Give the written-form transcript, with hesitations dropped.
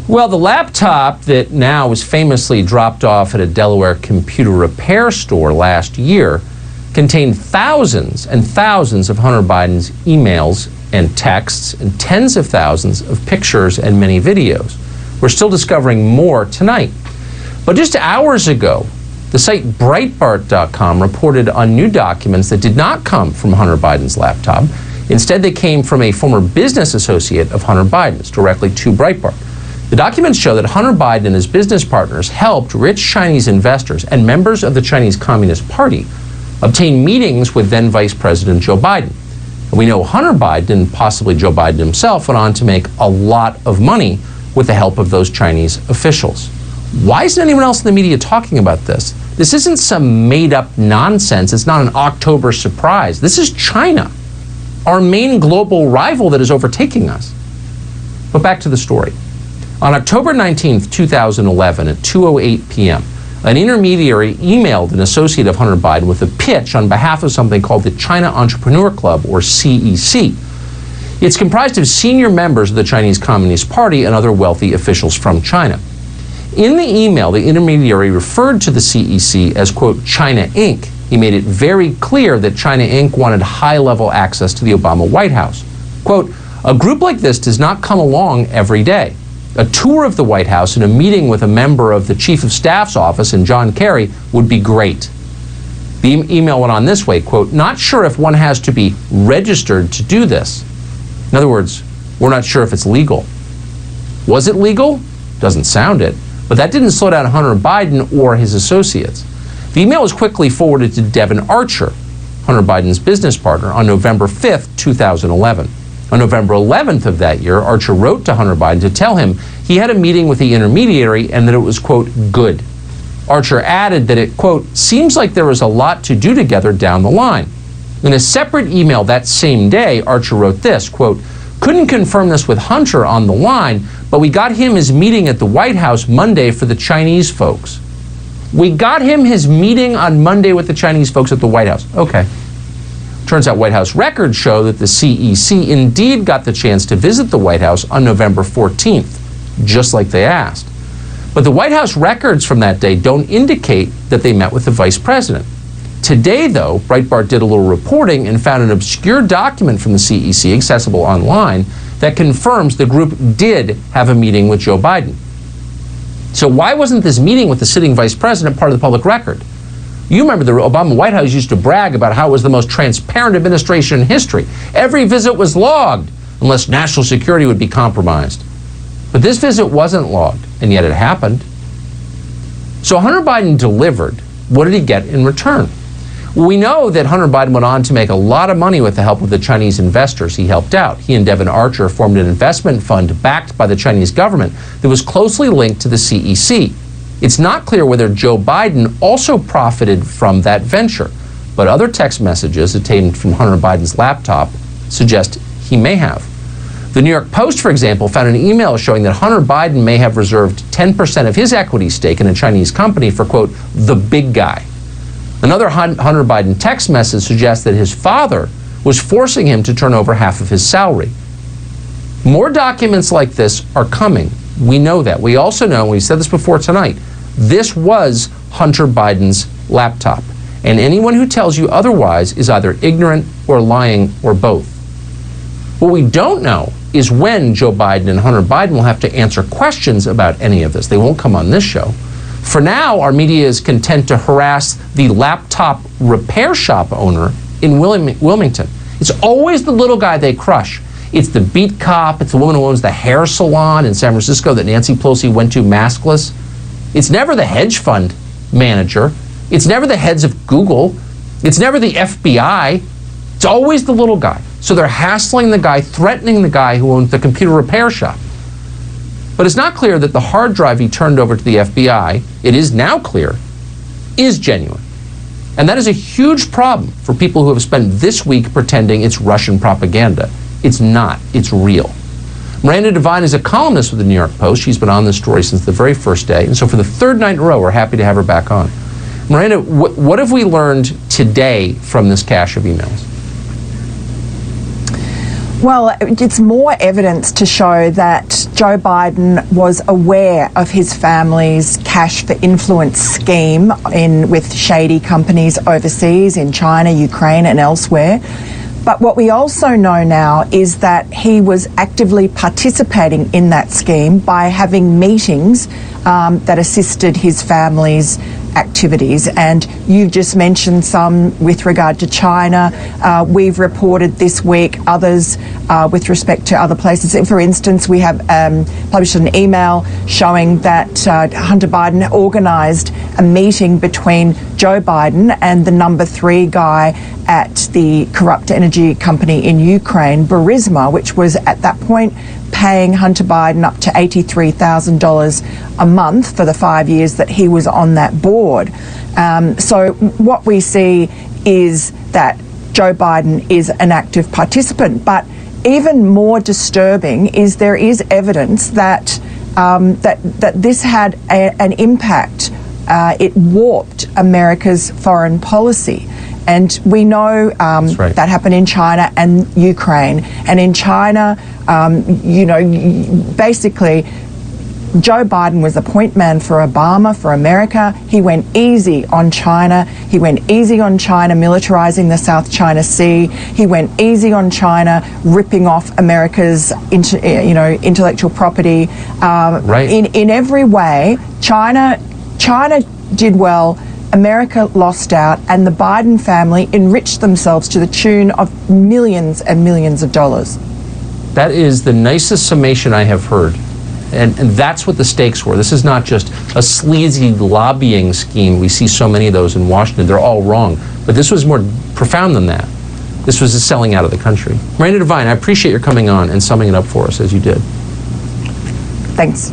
Well, the laptop that now was famously dropped off at a Delaware computer repair store last year contained thousands and thousands of Hunter Biden's emails and texts and tens of thousands of pictures and many videos. We're still discovering more tonight. But just hours ago, the site Breitbart.com reported on new documents that did not come from Hunter Biden's laptop. Instead, they came from a former business associate of Hunter Biden's, directly to Breitbart. The documents show that Hunter Biden and his business partners helped rich Chinese investors and members of the Chinese Communist Party obtain meetings with then Vice President Joe Biden. And we know Hunter Biden, and possibly Joe Biden himself, went on to make a lot of money with the help of those Chinese officials. Why isn't anyone else in the media talking about this? This isn't some made-up nonsense. It's not an October surprise. This is China, our main global rival that is overtaking us. But back to the story. On October 19th, 2011, at 2:08 p.m., an intermediary emailed an associate of Hunter Biden with a pitch on behalf of something called the China Entrepreneur Club, or CEC. It's comprised of senior members of the Chinese Communist Party and other wealthy officials from China. In the email, the intermediary referred to the CEC as, quote, China Inc. He made it very clear that China Inc. wanted high-level access to the Obama White House. Quote, a group like this does not come along every day. A tour of the White House and a meeting with a member of the Chief of Staff's office and John Kerry would be great. The email went on this way, quote, not sure if one has to be registered to do this. In other words, we're not sure if it's legal. Was it legal? Doesn't sound it. But that didn't slow down Hunter Biden or his associates. The email was quickly forwarded to Devine Archer, Hunter Biden's business partner, on November 5th, 2011. On November 11th of that year, Archer wrote to Hunter Biden to tell him he had a meeting with the intermediary and that it was, quote, good. Archer added that it, quote, seems like there was a lot to do together down the line. In a separate email that same day, Archer wrote this, quote, couldn't confirm this with Hunter on the line, but we got him his meeting at the White House Monday for the Chinese folks. We got him his meeting on Monday with the Chinese folks at the White House. Okay. Turns out White House records show that the CEC indeed got the chance to visit the White House on November 14th, just like they asked. But the White House records from that day don't indicate that they met with the vice president. Today, though, Breitbart did a little reporting and found an obscure document from the CEC, accessible online, that confirms the group did have a meeting with Joe Biden. So why wasn't this meeting with the sitting vice president part of the public record? You remember the Obama White House used to brag about how it was the most transparent administration in history. Every visit was logged, unless national security would be compromised. But this visit wasn't logged, and yet it happened. So Hunter Biden delivered. What did he get in return? Well, we know that Hunter Biden went on to make a lot of money with the help of the Chinese investors he helped out. He and Devine Archer formed an investment fund backed by the Chinese government that was closely linked to the CEC. It's not clear whether Joe Biden also profited from that venture, but other text messages obtained from Hunter Biden's laptop suggest he may have. The New York Post, for example, found an email showing that Hunter Biden may have reserved 10% of his equity stake in a Chinese company for, quote, the big guy. Another Hunter Biden text message suggests that his father was forcing him to turn over half of his salary. More documents like this are coming. We know that. We also know, we said this before tonight, this was Hunter Biden's laptop. And anyone who tells you otherwise is either ignorant or lying or both. What we don't know is when Joe Biden and Hunter Biden will have to answer questions about any of this. They won't come on this show. For now, our media is content to harass the laptop repair shop owner in Wilmington. It's always the little guy they crush. It's the beat cop. It's the woman who owns the hair salon in San Francisco that Nancy Pelosi went to maskless. It's never the hedge fund manager. It's never the heads of Google. It's never the FBI. It's always the little guy. So they're hassling the guy, threatening the guy who owns the computer repair shop. But it's not clear that the hard drive he turned over to the FBI, it is now clear, is genuine. And that is a huge problem for people who have spent this week pretending it's Russian propaganda. It's not. It's real. Miranda Devine is a columnist with the New York Post. She's been on this story since the very first day. And so for the third night in a row, we're happy to have her back on. Miranda, what have we learned today from this cache of emails? Well, it's more evidence to show that Joe Biden was aware of his family's cash for influence scheme with shady companies overseas in China, Ukraine and elsewhere. But what we also know now is that he was actively participating in that scheme by having meetings that assisted his family's activities. And you've just mentioned some with regard to China. We've reported this week others with respect to other places. For instance, we have published an email showing that Hunter Biden organised a meeting between Joe Biden and the number 3 guy at the corrupt energy company in Ukraine, Burisma, which was at that point paying Hunter Biden up to $83,000 a month for the 5 years that he was on that board. So what we see is that Joe Biden is an active participant. But even more disturbing is there is evidence that that this had an impact. It warped America's foreign policy. And we know right. that happened in China and Ukraine. And in China, basically, Joe Biden was the point man for Obama, for America. He went easy on China. He went easy on China militarizing the South China Sea. He went easy on China ripping off America's intellectual property. Right. In every way, China did well. America lost out, and the Biden family enriched themselves to the tune of millions and millions of dollars. That is the nicest summation I have heard. And that's what the stakes were. This is not just a sleazy lobbying scheme. We see so many of those in Washington. They're all wrong. But this was more profound than that. This was a selling out of the country. Miranda Devine, I appreciate your coming on and summing it up for us as you did. Thanks.